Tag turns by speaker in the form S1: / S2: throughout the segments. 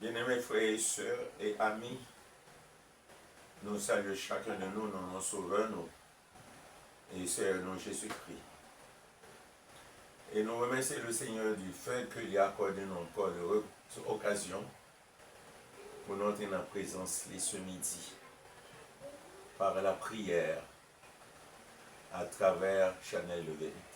S1: Bien-aimés frères et sœurs et amis, nous saluons chacun de nous, nos sauveurs, nous, et Seigneur, nous, Jésus-Christ. Et nous remercions le Seigneur du fait qu'il a accordé encore l'occasion pour nous être en présence ce midi, par la prière, à travers Chanel de Vérité.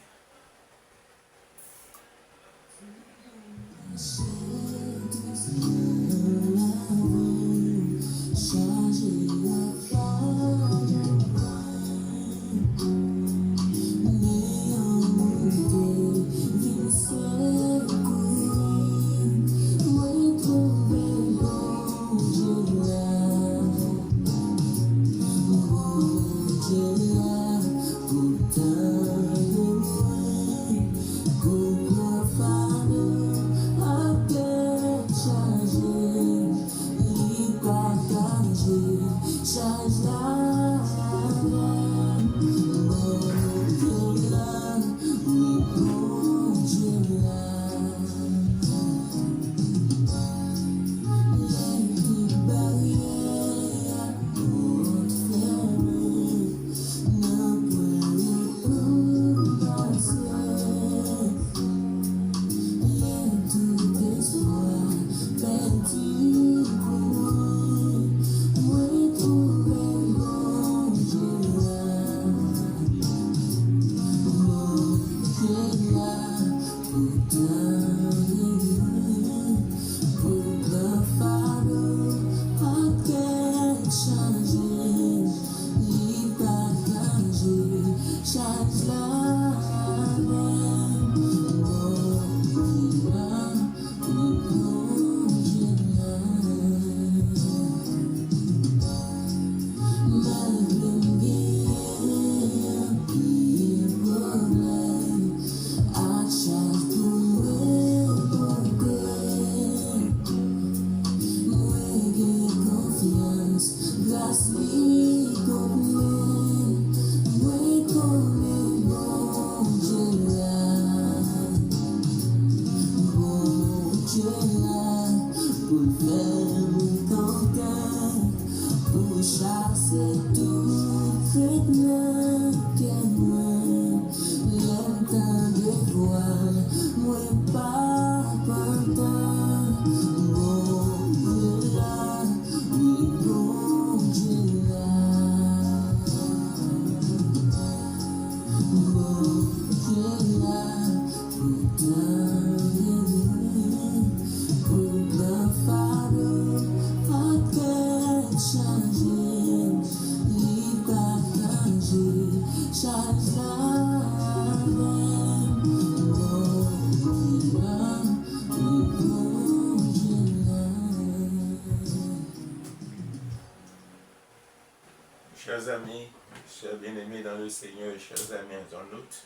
S1: Chers amis, chers bien-aimés dans le Seigneur, chers amis internautes,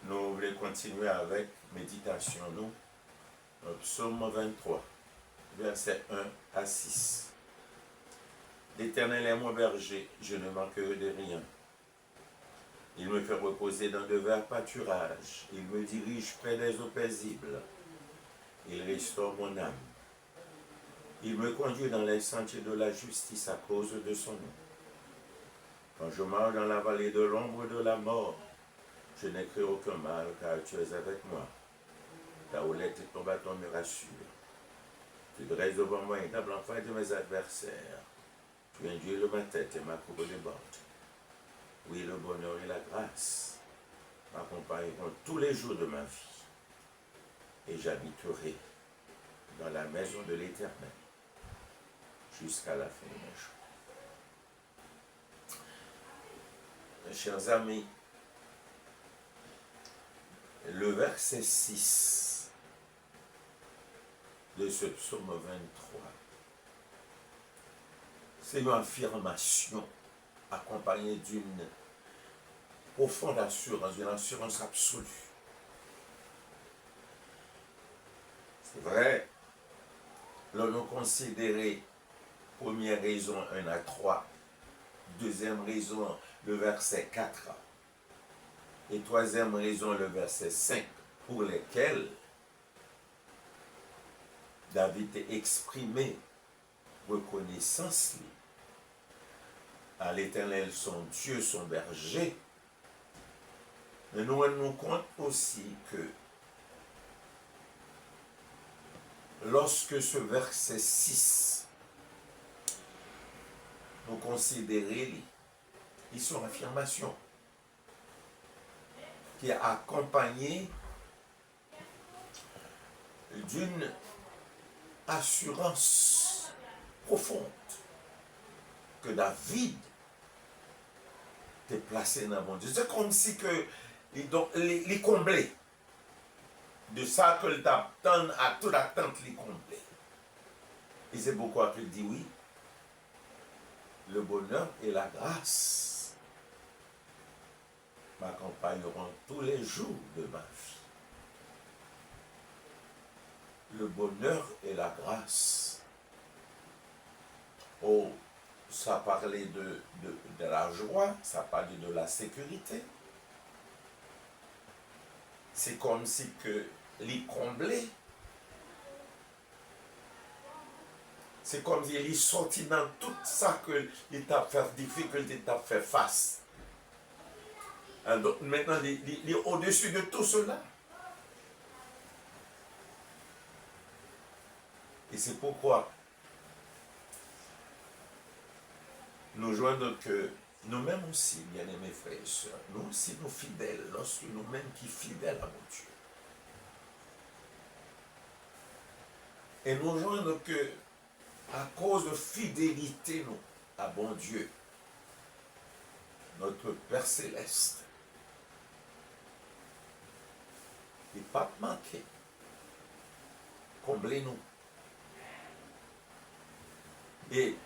S1: nous voulons continuer avec méditation, nous, psaume 23, versets 1 à 6. L'Éternel est mon berger, je ne manquerai de rien. Il me fait reposer dans de verts pâturages, il me dirige près des eaux paisibles, il restaure mon âme. Il me conduit dans les sentiers de la justice à cause de son nom. Quand je marche dans la vallée de l'ombre de la mort, je n'ai craint aucun mal, car tu es avec moi. Ta houlette et ton bâton me rassurent. Tu dresses devant moi une table en face de mes adversaires. Tu induis ma tête et ma coupe déborde. Oui, le bonheur et la grâce m'accompagneront tous les jours de ma vie. Et j'habiterai dans la maison de l'Éternel jusqu'à la fin de mes jours. Mes chers amis, le verset 6 de ce psaume 23, c'est une affirmation accompagnée d'une profonde assurance, d'une assurance absolue. C'est vrai, l'on considéré première raison 1 à 3, deuxième raison le verset 4 et troisième raison le verset 5, pour lesquels David a exprimé reconnaissance à l'Éternel, son Dieu, son berger. Mais nous rendons compte aussi que lorsque ce verset 6, nous considérons son affirmation qui est accompagnée d'une assurance profonde que David est placé dans mon Dieu. C'est comme si que les comblés de ça que le t'attend à toute attente les comblés. Et c'est pourquoi qu'il dit oui, le bonheur et la grâce m'accompagneront tous les jours de ma vie. Le bonheur et la grâce. Oh, ça parlait de la joie, ça parlait de la sécurité. C'est comme si que les comblés, c'est comme s'il est sorti dans tout ça que il t'a fait difficulté, t'a fait face. Donc maintenant, il est au-dessus de tout cela. Et c'est pourquoi nous joignons que nous-mêmes aussi, bien-aimés frères et sœurs, nous aussi nous fidèles, lorsque nous-mêmes qui fidèles à mon Dieu. Et nous joignons que, à cause de fidélité, nous, à bon Dieu, notre Père Céleste, il n'est pas manqué. Comblez-nous. Et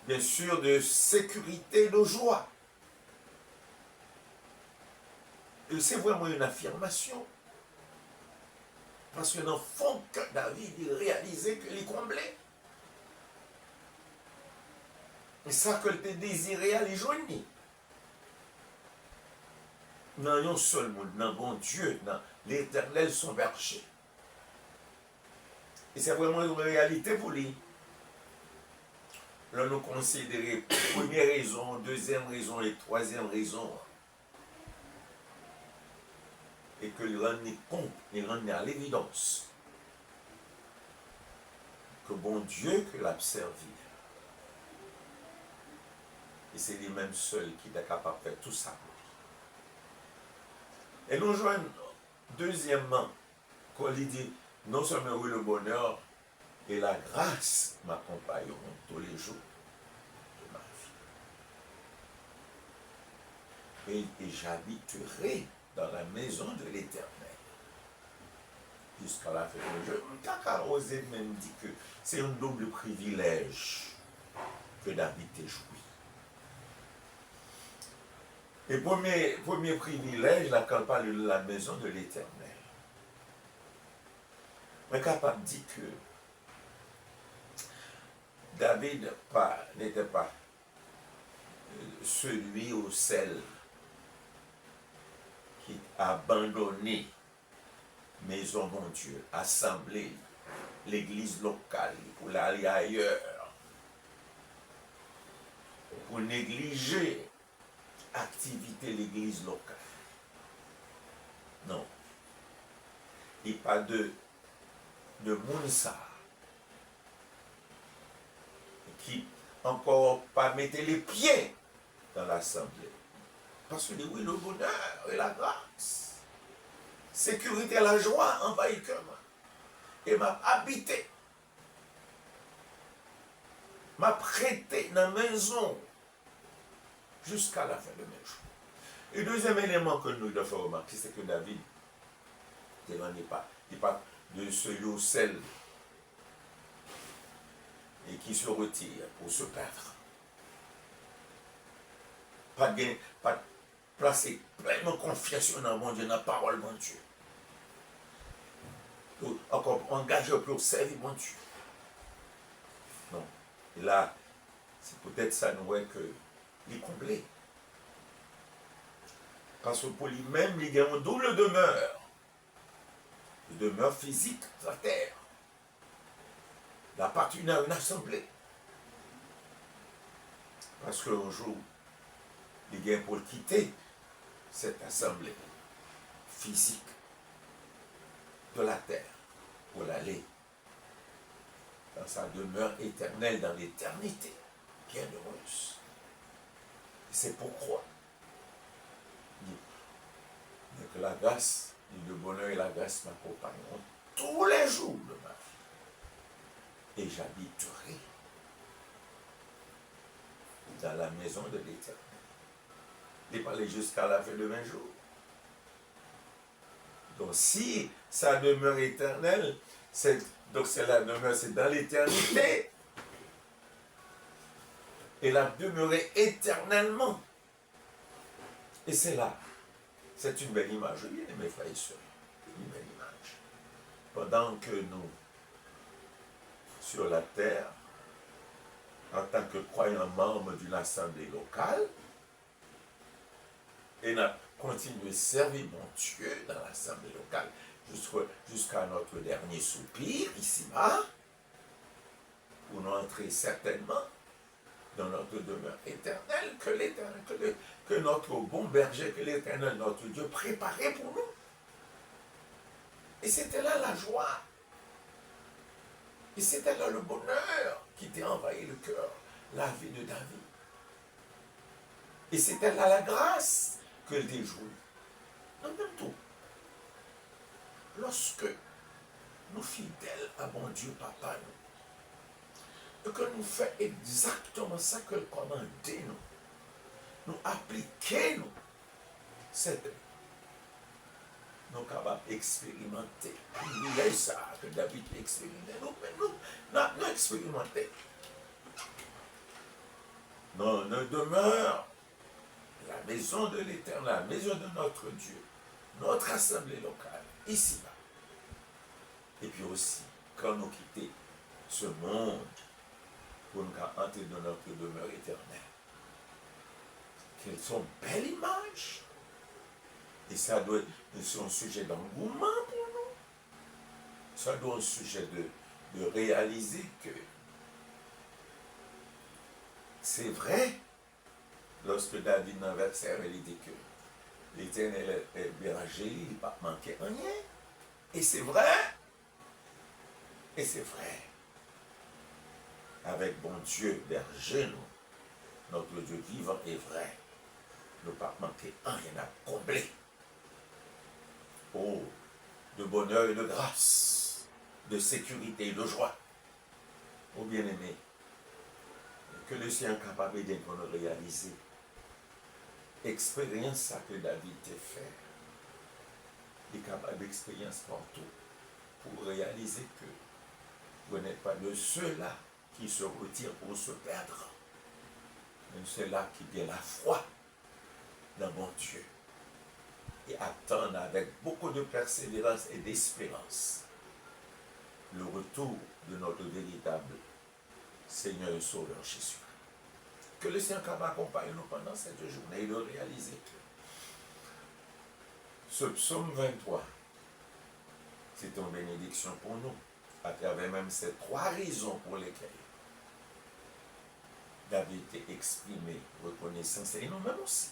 S1: bien sûr de sécurité, de joie. Et c'est vraiment une affirmation. Parce que dans le fond, David, il réalisait qu'il est comblé. Et ça que tu désiré à les joindre. Dans un seul monde, dans bon Dieu, dans l'Éternel son berger. Et c'est vraiment une réalité pour lui. Là, nous considérons première raison, deuxième raison et troisième raison. Et que le rend compte, il rend à l'évidence que bon Dieu que l'a servi. Et c'est lui-même seul qui est capable de faire tout ça. Et nous joignons deuxièmement, quand il dit, non seulement oui le bonheur et la grâce m'accompagneront tous les jours de ma vie. Et j'habiterai dans la maison de l'Éternel jusqu'à la fin du jeu. Kaka osé même dit que c'est un double privilège que David ait joui. Et premier privilège, là, quand on parle de la maison de l'Éternel, on est capable de dire que David n'était pas celui ou celle qui a abandonné maison mon Dieu, assemblée, l'église locale, pour aller ailleurs, pour négliger activité l'église locale. Non. Il n'y a pas de Mounsa qui encore pas mettre les pieds dans l'assemblée. Parce que oui, le bonheur et la grâce, sécurité et la joie envahissent le cœur. Et m'a habité, m'a prêté dans la maison jusqu'à la fin de mes jours. Et deuxième élément que nous devons faire remarquer, c'est que David n'est pas de celui ou celle et qui se retire pour se perdre. Pas placer pleinement confiance dans mon Dieu, dans la parole de mon Dieu. Encore engager pour servir mon Dieu. Non. Et là, c'est peut-être ça nous voit que il est comblé. Parce que pour lui-même, il y a une double demeure. Une demeure physique sur la terre. d'appartenir à une assemblée. Parce qu'un jour, il y a pour quitter cette assemblée physique de la terre pour aller dans sa demeure éternelle, dans l'éternité, bienheureuse. Et c'est pourquoi que la grâce, le bonheur et la grâce m'accompagneront tous les jours de ma vie. Et j'habiterai dans la maison de l'Éternel. Il parlait jusqu'à la fin de 20 jours. Donc si sa demeure éternelle, donc c'est la demeure, c'est dans l'éternité. Et la demeurer éternellement. Et c'est là. C'est une belle image. Bien aimé, frères et sœurs. Une belle image. Pendant que nous, sur la terre, en tant que croyants membres d'une assemblée locale, et nous continuons de servir mon Dieu dans l'assemblée locale jusqu'à notre dernier soupir ici-bas, pour nous entrer certainement dans notre demeure éternelle que notre bon berger, que l'Éternel, notre Dieu, préparait pour nous. Et c'était là la joie. Et c'était là le bonheur qui t'a envahi le cœur, la vie de David. Et c'était là la grâce que les joué. En même temps, lorsque nous fidèles à mon Dieu Papa, nous, et que nous faisons exactement ça que le commandé nous appliquons, nous, nous sommes capables d'expérimenter. Il y a ça que David expérimentait. Nous expérimenté. Nous demeurons la maison de l'Éternel, la maison de notre Dieu, notre assemblée locale, ici-bas. Et puis aussi, quand nous quittons ce monde, pour nous entrer dans notre demeure éternelle. Quelles sont belles images. Et ça doit être un sujet d'engouement pour nous. Ça doit être un sujet de réaliser que c'est vrai, lorsque David dans le verset, il dit que l'Éternel est berger, il ne va pas manquer rien. Et c'est vrai. Et c'est vrai. Avec bon Dieu berger, nous, notre Dieu vivant est vrai. Nous ne pas manquer rien à combler. Oh, de bonheur et de grâce, de sécurité et de joie. Oh bien-aimés, que le Seigneur est capable d'aider pour nous réaliser. Expérience ça que David t'a fait. Il est capable d'expérience partout pour réaliser que vous n'êtes pas de ceux-là qui se retirent pour se perdre, mais ceux-là qui viennent la foi dans mon Dieu et attendent avec beaucoup de persévérance et d'espérance le retour de notre véritable Seigneur et Sauveur Jésus. Que le Seigneur accompagne nous pendant cette journée et de réaliser que ce psaume 23, c'est une bénédiction pour nous, à travers même ces 3 raisons pour lesquelles David a exprimé reconnaissance et nous-mêmes aussi.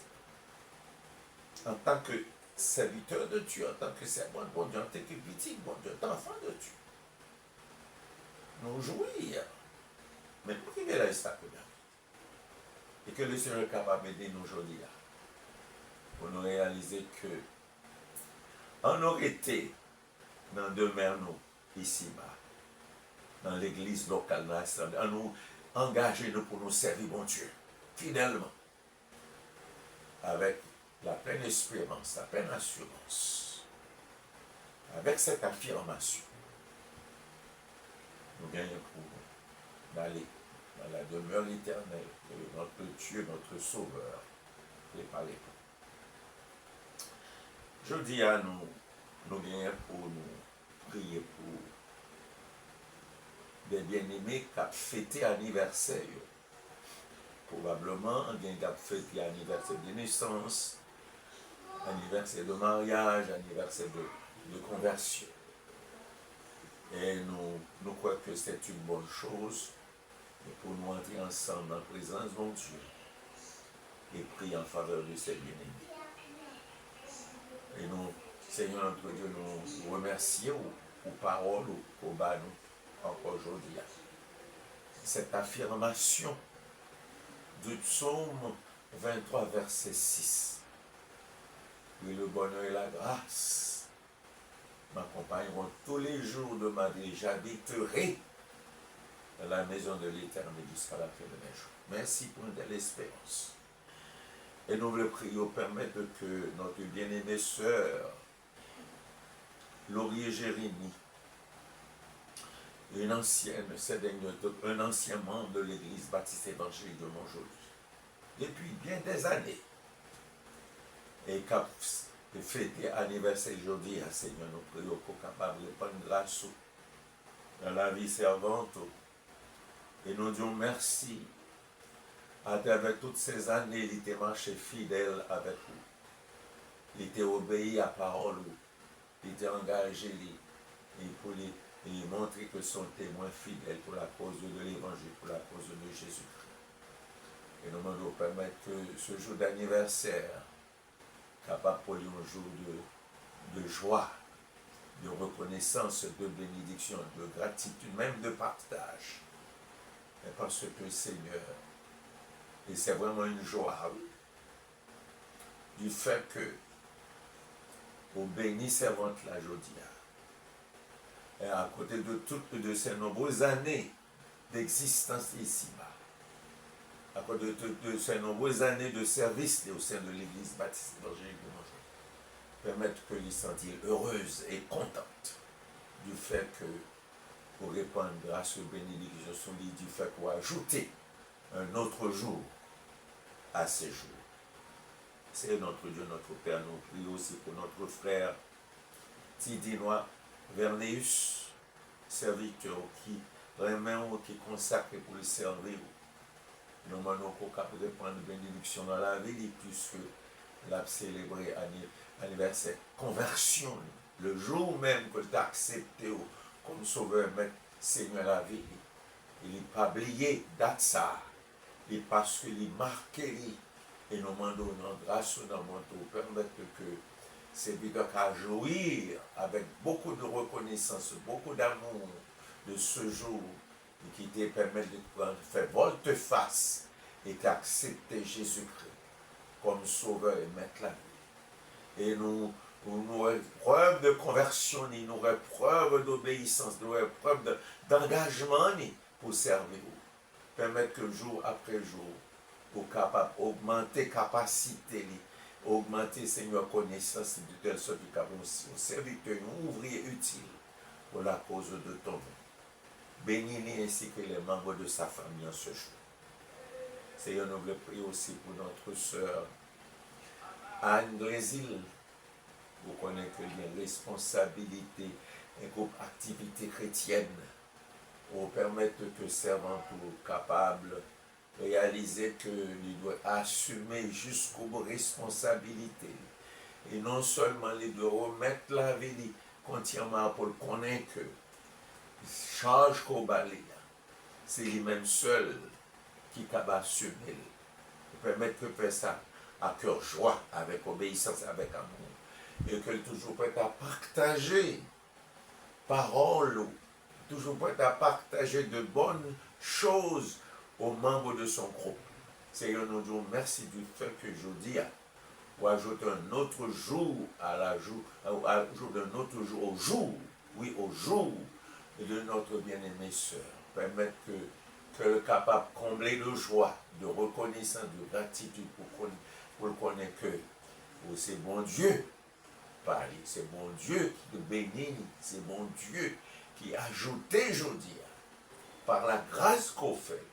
S1: En tant que serviteur de Dieu, en tant que servant de bon Dieu, en tant que petit bon Dieu, enfant de Dieu. Nous jouir. Mais pour qu'il y ait là, ça que David. Et que le Seigneur est capable d'aider nous aujourd'hui là. Pour nous réaliser que on aurait été dans demeure nous ici-bas, dans l'église locale, dans l'assemblée, en nous engager nous pour nous servir mon Dieu, fidèlement, avec la pleine espérance, la pleine assurance, avec cette affirmation, nous gagnons pour d'aller dans la demeure éternelle de notre Dieu, notre Sauveur, préparé. Je dis à nous gagnons pour nous prier pour des bien-aimés qui ont fêté anniversaire. Probablement, on a fêté anniversaire de naissance, anniversaire de mariage, anniversaire de conversion. Et nous nous croyons que c'est une bonne chose et pour nous entrer ensemble en présence de mon Dieu et prier en faveur de ses bien-aimés. Et nous, Seigneur notre Dieu, nous remercions aux paroles, aux bas nous, encore aujourd'hui. Cette affirmation du psaume 23, verset 6. Et le bonheur et la grâce m'accompagneront tous les jours de ma vie. J'habiterai dans la maison de l'Éternel jusqu'à la fin de mes jours. Merci pour une telle espérance. Et nous le prions, permettre que notre bien-aimée sœur, Laurier Jérémie, un ancien membre de l'Église baptiste évangélique de Montjoly, depuis bien des années, et qui a fêté anniversaire aujourd'hui à Seigneur, nous prions pour capable de prendre grâce dans la vie servante. Et nous disons merci. À travers toutes ces années, il était marché fidèle avec vous. Il était obéi à parole. Il était engagé et pour lui montrer que son témoin fidèle pour la cause de l'évangile, pour la cause de Jésus-Christ. Et nous demandons permettre que ce jour d'anniversaire, capable pour lui un jour de joie, de reconnaissance, de bénédiction, de gratitude, même de partage. Et parce que Seigneur, et c'est vraiment une joie du fait que vous bénissez servante la Jodia. Et à côté de toutes de ces nombreuses années d'existence ici-bas, à côté de ces nombreuses années de service au sein de l'Église baptiste évangélique de Montjoly, permettre que les sentir heureuse et contente du fait que pour répandre grâce aux bénédictions sur lui, du fait pour ajouter un autre jour à ces jours. C'est notre Dieu, notre Père. Nous prions aussi pour notre frère Tidinois Verneus, serviteur qui vraiment qui consacre pour le servir. Nous demandons qu'on puisse répandre bénédiction dans la vie, puisque l'a célébré anniversaire conversion, le jour même que tu as accepté comme sauveur, maître, Seigneur la vie. Il n'est pas oublié date ça. Et parce qu'il est marqué, et nous demandons notre grâce dans mon tour, permettre que ces bidons à jouir avec beaucoup de reconnaissance, beaucoup d'amour de ce jour, et qui te permet de faire volte-face et d'accepter Jésus-Christ comme sauveur et maître la vie. Et nous preuve de conversion, nous preuve d'obéissance, nous preuve d'engagement pour servir. Permettre que jour après jour, vous capable d'augmenter capacité, augmenter, Seigneur, connaissance de telle sorte que vous aussi, un serviteur, un ouvrier utile pour la cause de ton nom. Bénis-les ainsi que les membres de sa famille en ce jour. Seigneur, nous voulons prier aussi pour notre sœur Anne Brésil. Vous connaissez qu'il y a une responsabilité, un groupe activité chrétienne pour permettre que servant pour capable de réaliser qu'il doit assumer jusqu'aux responsabilités. Et non seulement il doit remettre la vie continuellement pour connaître que charge qu'on balaye, c'est lui-même seul qui peut assumer. Permettre que faire ça à cœur joie, avec obéissance, avec amour. Et qu'elle est toujours prête à partager parole, toujours prête à partager de bonnes choses aux membres de son groupe. Seigneur, nous disons merci du fait que je dis ou ajouter un autre jour au jour de notre bien-aimée sœur. Permettre qu'elle est capable de combler de joie, de reconnaissance, de gratitude pour le connaître que c'est bon Dieu parle, c'est bon Dieu qui te bénit, c'est bon Dieu qui a ajouté aujourd'hui, par la grâce qu'on fait,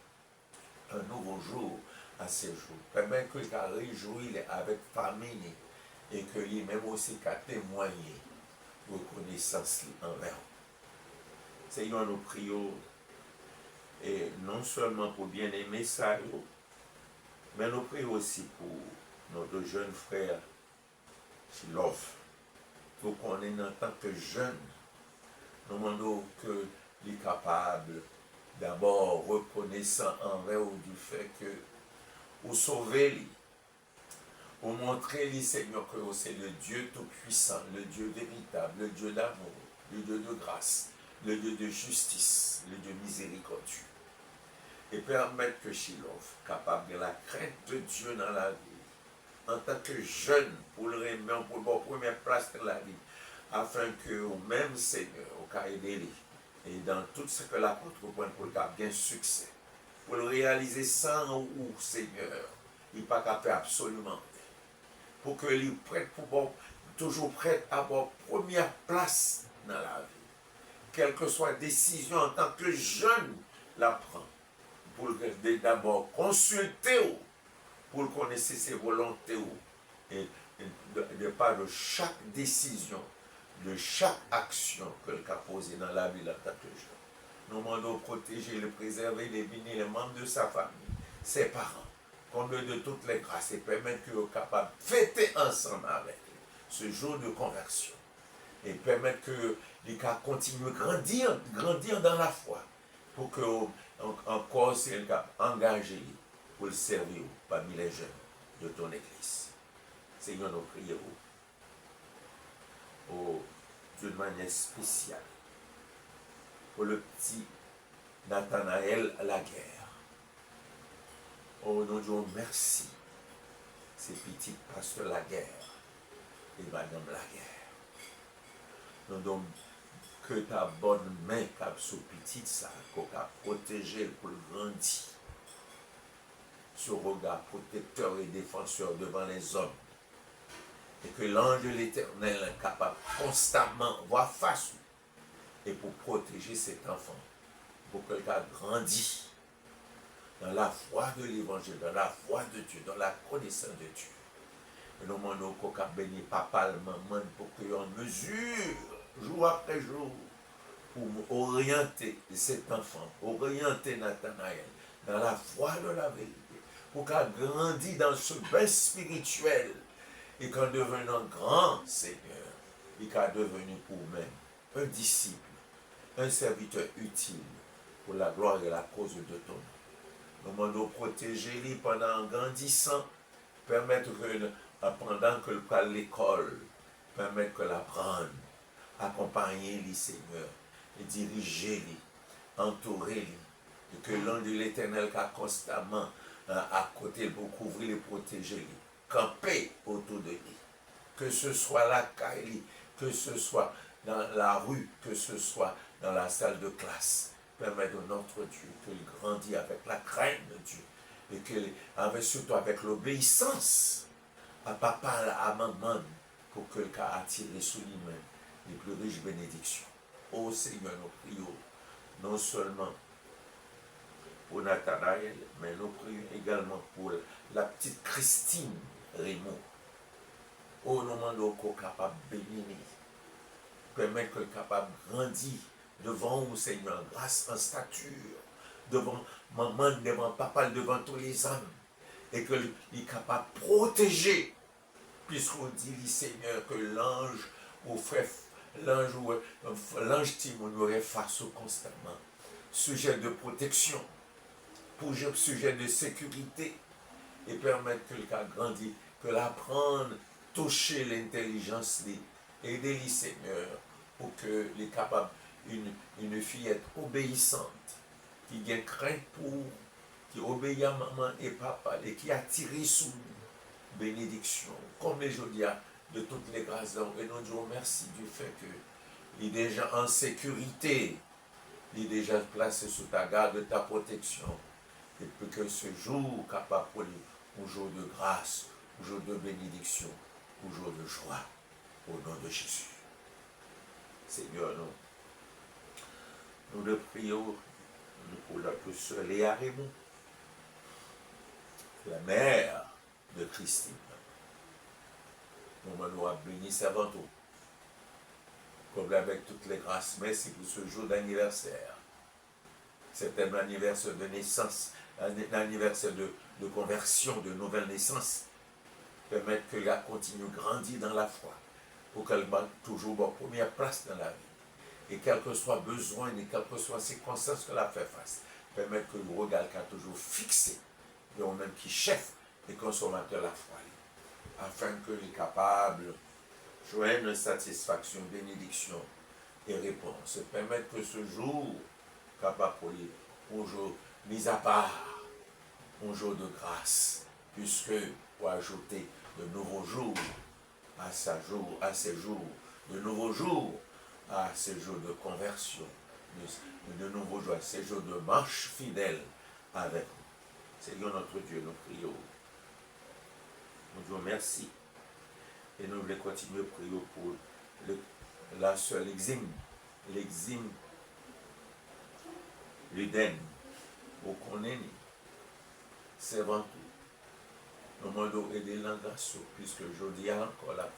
S1: un nouveau jour à ces jours. Permettre qu'il a réjoui avec famille et que lui-même aussi qu'a témoigné reconnaissance envers. Seigneur, nous prions, et non seulement pour bien aimer ça, mais nous prions aussi pour notre jeune frère Chilov, pour qu'on est en tant que jeune, nous demandons que il est capable, d'abord reconnaissant envers vous du fait que vous sauvez, vous montrez, Seigneur, que c'est le Dieu tout-puissant, le Dieu véritable, le Dieu d'amour, le Dieu de grâce, le Dieu de justice, le Dieu miséricordieux. Et permettre que Shiloh, capable de la crainte de Dieu dans la vie, en tant que jeune, pour le remettre pour la première place de la vie, afin que vous-même, Seigneur, au cas aider, et dans tout ce que l'apôtre prend pour le bien succès, pour le réaliser sans ou, Seigneur, il n'est pas capable de faire absolument. Pour que les prêts, toujours prêt à avoir première place dans la vie. Quelle que soit la décision en tant que jeune, la prend. Pour d'abord consulter, pour connaître ses volontés, et de part de chaque décision, de chaque action que le a posée dans la vie en tant que jeune. Nous demandons protéger, le préserver, les bénir, les membres de sa famille, ses parents, comble de toutes les grâces et permettre qu'ils soient capables de fêter ensemble avec lui ce jour de conversion. Et permettre qu'ils continuent à grandir dans la foi pour que encore c'est engagé pour le servir parmi les jeunes de ton Église. Seigneur, nous prions d'une manière spéciale pour le petit Nathanaël Laguerre. Oh, nous disons merci, ces petits pasteurs Laguerre et Madame Laguerre. Nous disons que ta bonne main cap sous petit ça, qu'on a protégé pour le grandir. Ce regard protecteur et défenseur devant les hommes. Et que l'ange de l'Éternel est capable constamment voir face et pour protéger cet enfant, pour qu'il grandisse dans la foi de l'Évangile, dans la foi de Dieu, dans la connaissance de Dieu. Et nous demandons qu'on bénisse papa, maman, pour qu'ils soient en mesure, jour après jour, pour orienter cet enfant, orienter Nathanaël dans la foi de la vérité, pour qu'il grandisse dans ce bain spirituel et qu'en devenant grand Seigneur, il soit devenu pour même un disciple, un serviteur utile pour la gloire et la cause de ton nom. Nous demandons protéger-les pendant grandissant, permettre que pendant que à l'école, permettre que l'apprendre, accompagner-les Seigneur, et diriger-les, entourer-les, et que l'ange de l'Éternel qui a constamment à côté pour couvrir et protéger les, camper autour de lui. Que ce soit la caille, que ce soit dans la rue, que ce soit dans la salle de classe. Permet de notre Dieu qu'il grandit avec la crainte de Dieu et qu'il surtout avec l'obéissance à papa, à maman, pour que le cas attire sous lui-même les plus riches bénédictions. Ô Seigneur, nous prions non seulement pour Nathanaël, mais nous prions également pour la petite Christine Raymond. Oh, nous demandons qu'on soit capable de bénir, permettre qu'elle soit capable de grandir devant vous, Seigneur, grâce en stature, devant maman, devant papa, devant tous les hommes, et qu'il est capable de protéger, puisqu'on dit, Seigneur, que l'ange ou frère, l'ange Timon nous efface constamment, sujet de protection, pour sujet de sécurité, et permettre que le cas grandit, que l'apprendre, toucher l'intelligence, aider les Seigneur, pour que les capables, une fillette obéissante, qui gagne crainte pour, qui obéit à maman et papa, et qui a tiré sous bénédiction, comme les jours de toutes les grâces d'homme. Et nous disons merci du fait qu'il est déjà en sécurité, il est déjà placé sous ta garde, ta protection, et puis que ce jour capable pour lui, un jour de grâce, un jour de bénédiction, un jour de joie, au nom de Jésus. Seigneur, nous le prions pour la plus sœur Léa Raymond, la mère de Christine. Nous avons béni avant tout, comme avec toutes les grâces. Merci pour ce jour d'anniversaire. C'est un anniversaire de naissance, un anniversaire de conversion, de nouvelle naissance. Permettre qu'elle continue à grandir dans la foi, pour qu'elle ait toujours la première place dans la vie. et quel que soit besoin et quelles que soient circonstances que la fait face, permettre que le regard soit toujours fixé, et on même qui chef et consommateur la foi, afin que les capables joignent satisfaction, bénédiction et réponse. Permettre que ce jour, capable pour un jour mis à part, un jour de grâce, puisque pour ajouter de nouveaux jours à ces jours, de nouveaux jours à ces jours de conversion, de nouveaux jours à ces jours de marche fidèle avec nous. Seigneur notre Dieu, nous prions. Nous disons merci. Et nous voulons continuer à prier pour la seule l'exime, l'Éden, au qu'on est né. C'est avant tout. Nous demandons aider l'engagement, puisque aujourd'hui encore là,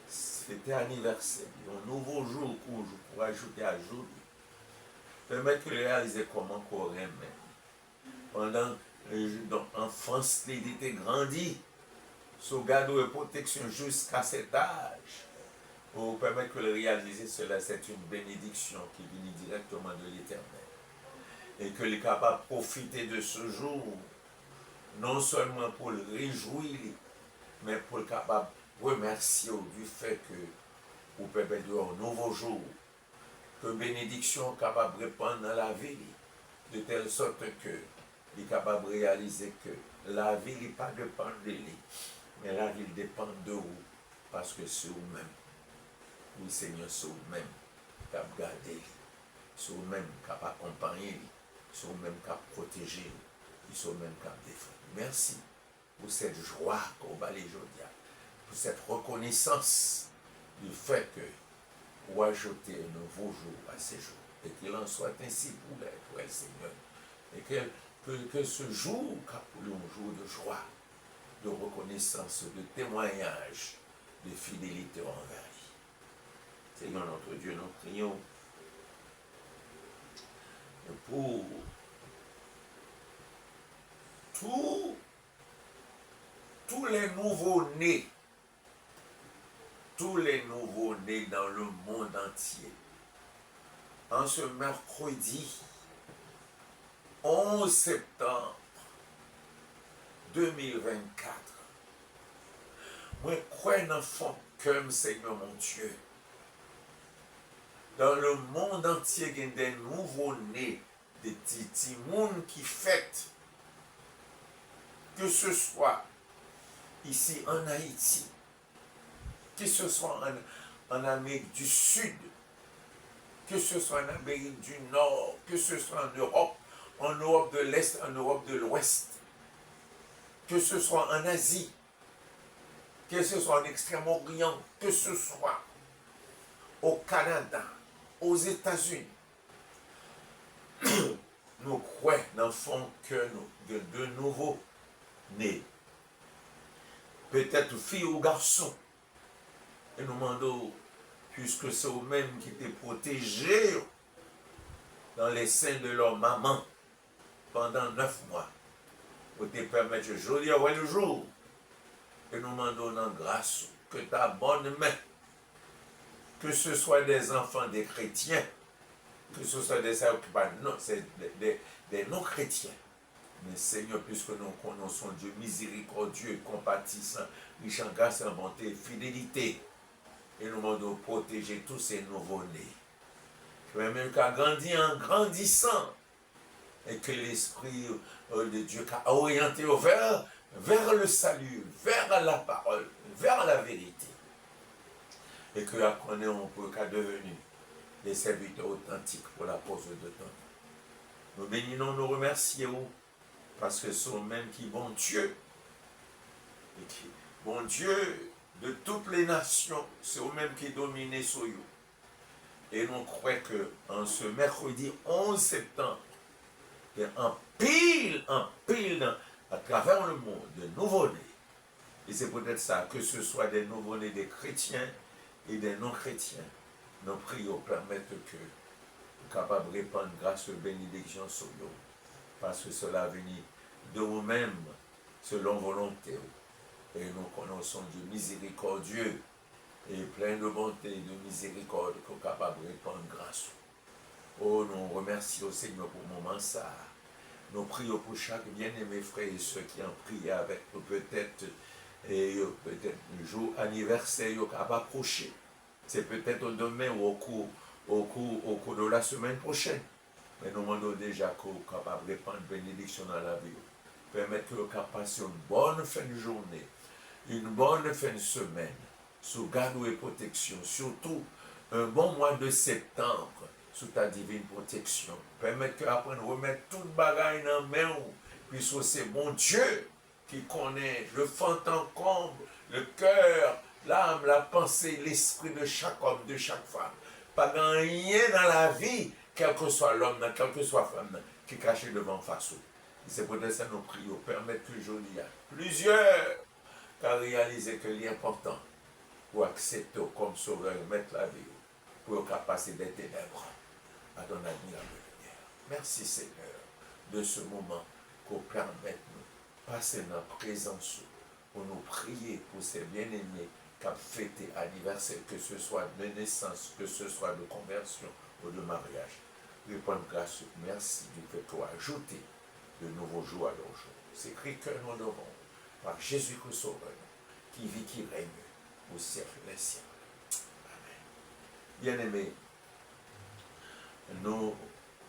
S1: c'était anniversaire, un nouveau jour pour ajouter à jour. Permettre de réaliser comment qu'on aime. Pendant l'enfance, l'été grandit, sauvegarde et protection jusqu'à cet âge. Pour permettre de réaliser cela, c'est une bénédiction qui vient directement de l'Éternel. Et que les capables de profiter de ce jour, non seulement pour le réjouir, mais pour le capable de remercier du fait que vous permettez un nouveau jour, que bénédiction capable de répandre dans la vie, de telle sorte que il est capable de réaliser que la vie n'est pas dépend de lui, mais la vie dépend de vous, parce que c'est vous-même. Oui, Seigneur, c'est vous-même qui a gardé, c'est vous-même qui a accompagné, c'est vous-même qui a protégé, c'est vous-même qui a défendu. Merci pour cette joie qu'on va les aujourd'hui, pour cette reconnaissance du fait que vous ajoutez un nouveau jour à ces jours. Et qu'il en soit ainsi pour elle, Seigneur. Et que ce jour, pour un jour de joie, de reconnaissance, de témoignage, de fidélité envers lui. Seigneur notre Dieu, nous prions pour tous les nouveaux-nés, dans le monde entier, en ce mercredi 11 septembre 2024, moi, crois dans fond comme Seigneur mon Dieu, dans le monde entier, il y a des nouveaux-nés, des petits monde qui fêtent, que ce soit ici en Haïti, que ce soit en Amérique du Sud, que ce soit en Amérique du Nord, que ce soit en Europe de l'Est, en Europe de l'Ouest, que ce soit en Asie, que ce soit en Extrême-Orient, que ce soit au Canada, aux États-Unis. Nous croyons dans le fond que nous, de nouveau nés, peut-être filles ou garçons, et nous demandons, puisque c'est eux-mêmes qui étaient protégés dans les seins de leur maman pendant 9 mois, pour te permettre aujourd'hui avoir le jour, et nous demandons en grâce que ta bonne main, que ce soit des enfants des chrétiens, que ce soit des non, c'est des non-chrétiens. Mais Seigneur, puisque nous connaissons Dieu miséricordieux, compatissant, riche en grâce, en bonté et fidélité, et nous demandons de protéger tous ces nouveaux-nés. Même qu'à grandir en grandissant, et que l'Esprit de Dieu a orienté vers le salut, vers la parole, vers la vérité. Et que là, on peut qu'à devenir des serviteurs authentiques pour la cause de temps. Nous bénissons, nous remercions, parce que c'est eux-mêmes qui bon Dieu, et qui bon Dieu de toutes les nations, c'est eux-mêmes qui dominent sur eux. Et nous croyons qu'en ce mercredi 11 septembre, il y a un pile à travers le monde de nouveaux-nés. Et c'est peut-être ça, que ce soit des nouveaux-nés des chrétiens et des non-chrétiens. Nous prions permettre que nous soyons capables de répandre grâce et bénédiction sur nous. Parce que cela vient de nous-mêmes, selon volonté. Et nous connaissons Dieu miséricordieux et plein de bonté et de miséricorde, qui est capable de répandre grâce. Oh, nous remercions au Seigneur pour le moment ça. Nous prions pour chaque bien-aimé frère et ceux qui ont prié avec nous peut-être le jour anniversaire qui va approcher. C'est peut-être demain ou au cours de la semaine prochaine. Mais nous demandons déjà qu'on soit capable de prendre bénédiction dans la vie. Permettre que nous passions une bonne fin de journée, une bonne fin de semaine, sous garde et protection, surtout un bon mois de septembre, sous ta divine protection. Permettre qu'après nous remettre toute bagaille dans la main, puisque c'est mon Dieu qui connaît le fond en comble, le cœur, l'âme, la pensée, l'esprit de chaque homme, de chaque femme. Pas rien dans la vie, quel que soit l'homme, quel que soit la femme, qui est caché devant face. C'est pour ça que nous prions, permettre que je dis à plusieurs qu'à réaliser que l'important pour accepter comme sauveur et mettre la vie pour passer des ténèbres à ton admirable lumière. Merci Seigneur de ce moment qu'on permette nous passer dans la présence pour nous prier pour ces bien-aimés qui ont fêté anniversaire, que ce soit de naissance, que ce soit de conversion ou de mariage. Répondre grâce, merci du fait qu'on a ajouté de nouveaux jours à leur jour. C'est écrit que nous devons, par Jésus-Christ Sauveur, qui vit, qui règne au siècle des siècles. Amen. Bien-aimés, nous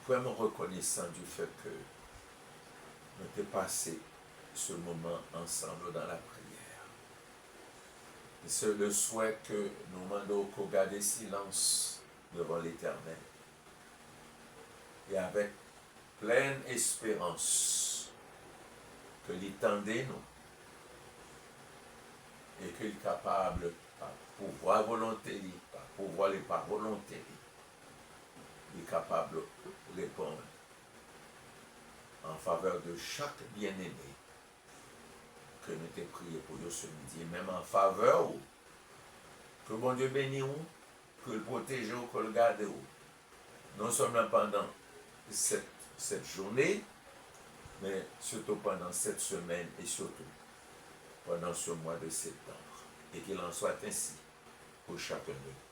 S1: vraiment reconnaissants du fait que nous avons passé ce moment ensemble dans la prière. C'est le souhait que nous demandons qu'on garde silence devant l'Éternel. Et avec pleine espérance que l'étendait nous et qu'il est capable, par pouvoir volonté, par pouvoir et par volonté, il est capable de répondre en faveur de chaque bien-aimé que nous t'ai prié pour eux ce midi, même en faveur que bon Dieu bénisse, que le protège, que le garde, non seulement pendant cette journée, mais surtout pendant cette semaine et surtout pendant ce mois de septembre. Et qu'il en soit ainsi pour chacun de nous.